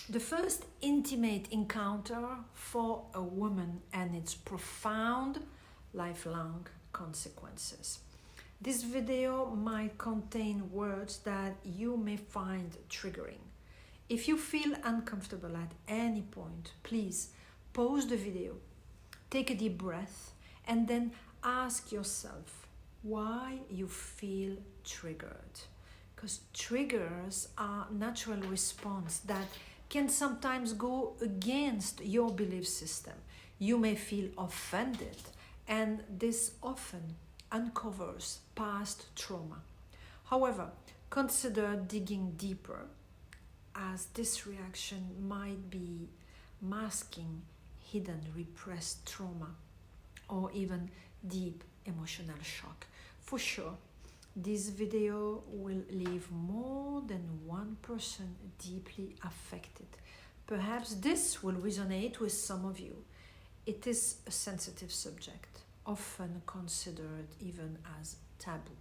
The first intimate encounter for a woman and its profound lifelong consequences. This video might contain words that you may find triggering. If you feel uncomfortable at any point, please pause the video, take a deep breath, and then ask yourself why you feel triggered. Because triggers are natural response that can sometimes go against your belief system. You may feel offended, and this often uncovers past trauma. However, consider digging deeper, as this reaction might be masking hidden repressed trauma or even deep emotional shock. For sure, this video will leave more than one person deeply affected. Perhaps this will resonate with some of you. It is a sensitive subject, often considered even as taboo.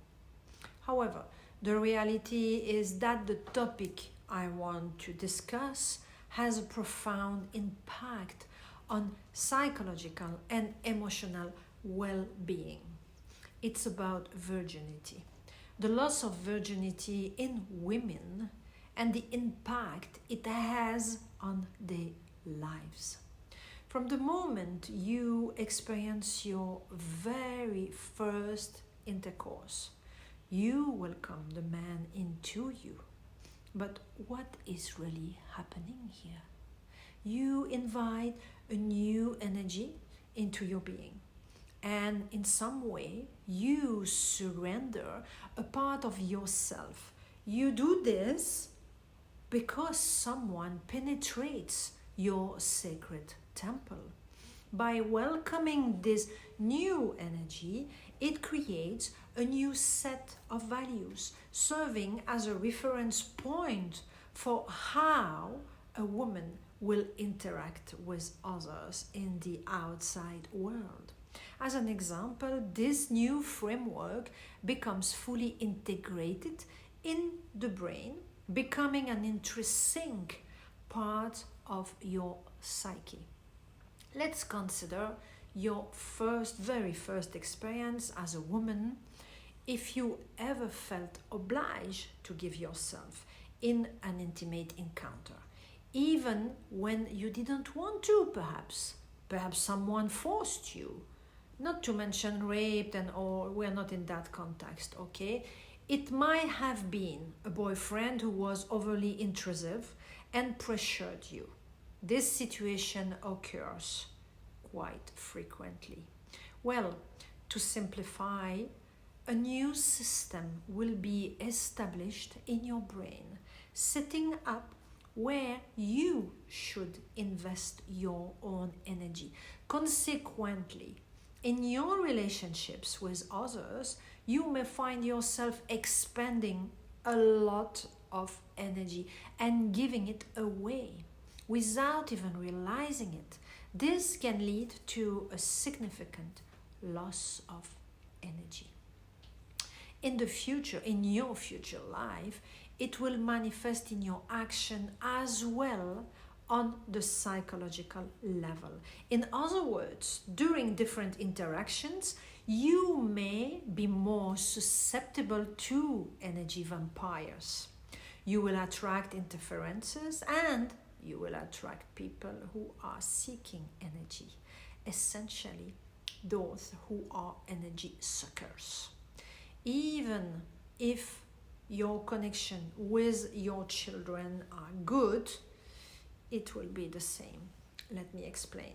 However, the reality is that the topic I want to discuss has a profound impact on psychological and emotional well-being. It's about virginity, the loss of virginity in women, and the impact it has on their lives. From the moment you experience your very first intercourse, you welcome the man into you. But what is really happening here? You invite a new energy into your being, and in some way you surrender a part of yourself. You do this because someone penetrates your sacred temple. By welcoming this new energy, it creates a new set of values, serving as a reference point for how a woman will interact with others in the outside world. As an example, this new framework becomes fully integrated in the brain, becoming an intrinsic part of your psyche. Let's consider your very first experience as a woman. If you ever felt obliged to give yourself in an intimate encounter, even when you didn't want to, perhaps someone forced you, not to mention raped or we're not in that context, okay? It might have been a boyfriend who was overly intrusive and pressured you. This situation occurs quite frequently. Well, to simplify, a new system will be established in your brain, setting up where you should invest your own energy. Consequently, in your relationships with others, you may find yourself expending a lot of energy and giving it away without even realizing it. This can lead to a significant loss of energy. In the future, in your future life, it will manifest in your action as well on the psychological level. In other words, during different interactions, you may be more susceptible to energy vampires. You will attract interferences, and you will attract people who are seeking energy, essentially those who are energy suckers. Even if your connection with your children are good, it will be the same. Let me explain.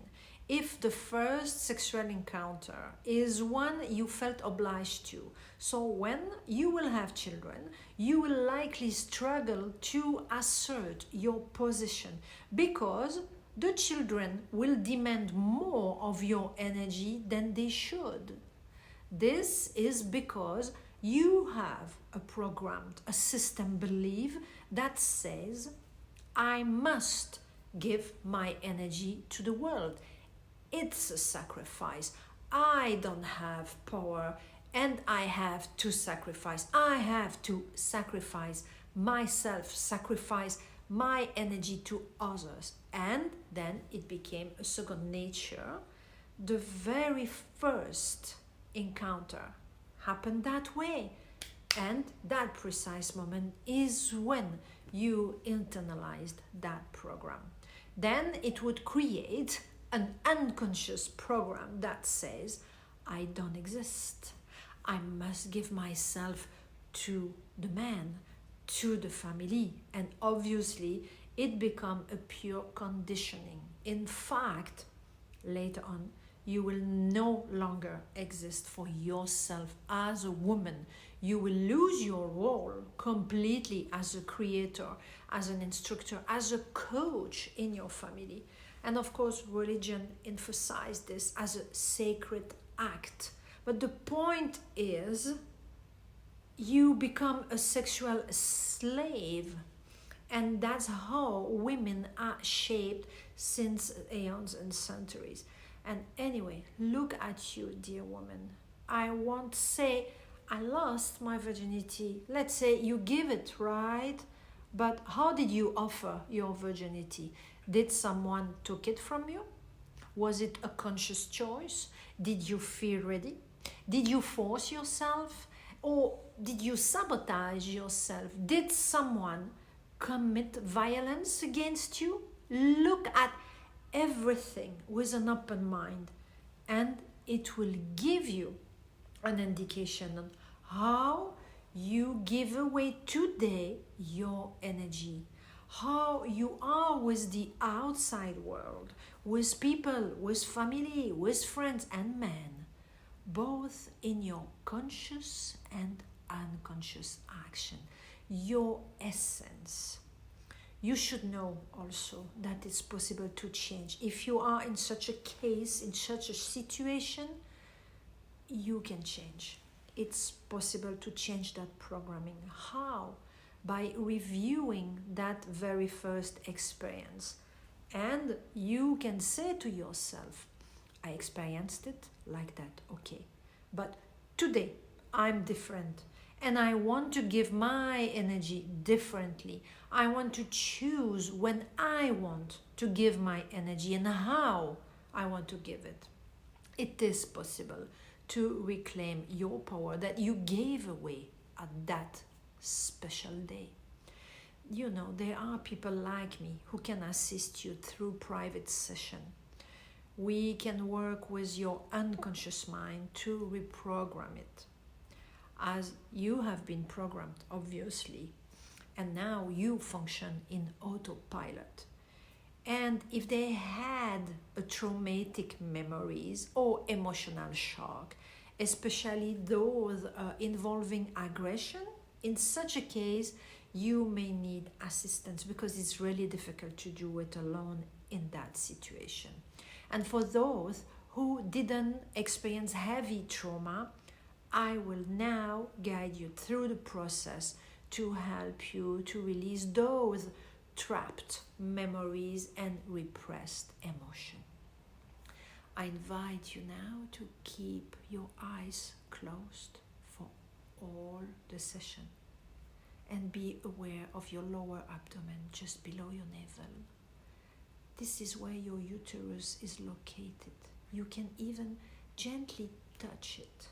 If the first sexual encounter is one you felt obliged to, so when you will have children, you will likely struggle to assert your position because the children will demand more of your energy than they should. This is because you have a system belief that says, I must give my energy to the world. It's a sacrifice. I don't have power and I have to sacrifice. I have to sacrifice myself, sacrifice my energy to others. And then it became a second nature. The very first encounter happened that way. And that precise moment is when you internalized that program. Then it would create an unconscious program that says, I don't exist. I must give myself to the man, to the family. And obviously, it becomes a pure conditioning. In fact, later on, you will no longer exist for yourself as a woman. You will lose your role completely as a creator, as an instructor, as a coach in your family. And of course, religion emphasizes this as a sacred act. But the point is, you become a sexual slave. And that's how women are shaped since aeons and centuries. And anyway, look at you, dear woman. I won't say I lost my virginity. Let's say you give it, right? But how did you offer your virginity? Did someone took it from you? Was it a conscious choice? Did you feel ready? Did you force yourself? Or did you sabotage yourself? Did someone commit violence against you? Look at everything with an open mind, and it will give you an indication on how you give away today your energy, how you are with the outside world, with people, with family, with friends and men, both in your conscious and unconscious action, your essence. You should know also that it's possible to change. If you are in such a case, in such a situation, you can change. It's possible to change that programming. How? By reviewing that very first experience. And you can say to yourself, I experienced it like that, okay. But today, I'm different. And I want to give my energy differently. I want to choose when I want to give my energy and how I want to give it. It is possible to reclaim your power that you gave away at that special day. You know, there are people like me who can assist you through private session. We can work with your unconscious mind to reprogram it. As you have been programmed, obviously, and now you function in autopilot. And if they had a traumatic memories or emotional shock, especially those involving aggression, in such a case, you may need assistance because it's really difficult to do it alone in that situation. And for those who didn't experience heavy trauma, I will now guide you through the process to help you to release those trapped memories and repressed emotion. I invite you now to keep your eyes closed for all the session and be aware of your lower abdomen just below your navel. This is where your uterus is located. You can even gently touch it.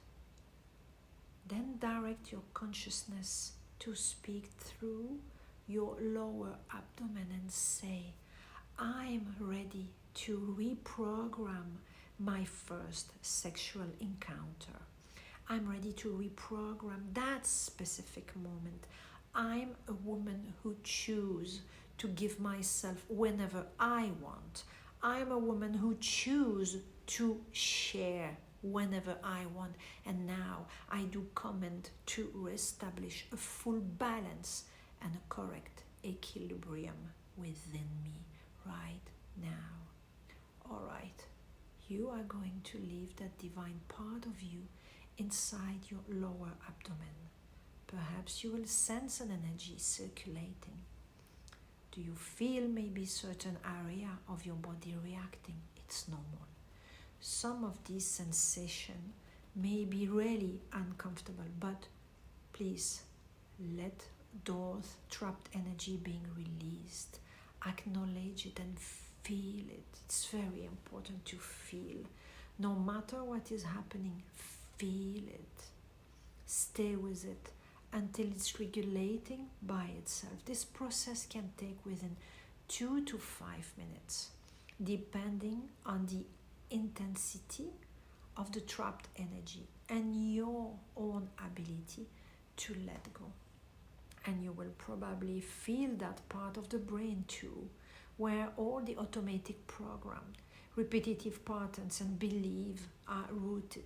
Then direct your consciousness to speak through your lower abdomen and say, I'm ready to reprogram my first sexual encounter. I'm ready to reprogram that specific moment. I'm a woman who chooses to give myself whenever I want. I'm a woman who chooses to share whenever I want. And now I do comment to reestablish a full balance and a correct equilibrium within me right now. All right, you are going to leave that divine part of you inside your lower abdomen. Perhaps you will sense an energy circulating. Do you feel maybe certain area of your body reacting? It's normal. Some of these sensations may be really uncomfortable, but please let those trapped energy being released. Acknowledge it and feel it. It's very important to feel. No matter what is happening, feel it. Stay with it until it's regulating by itself. This process can take within 2 to 5 minutes, depending on the intensity of the trapped energy and your own ability to let go. And you will probably feel that part of the brain too, where all the automatic program, repetitive patterns and beliefs are rooted.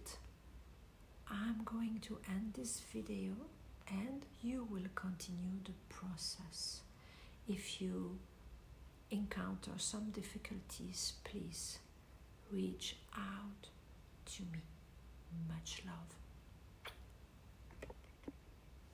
I'm going to end this video and you will continue the process. If you encounter some difficulties, please reach out to me. Much love.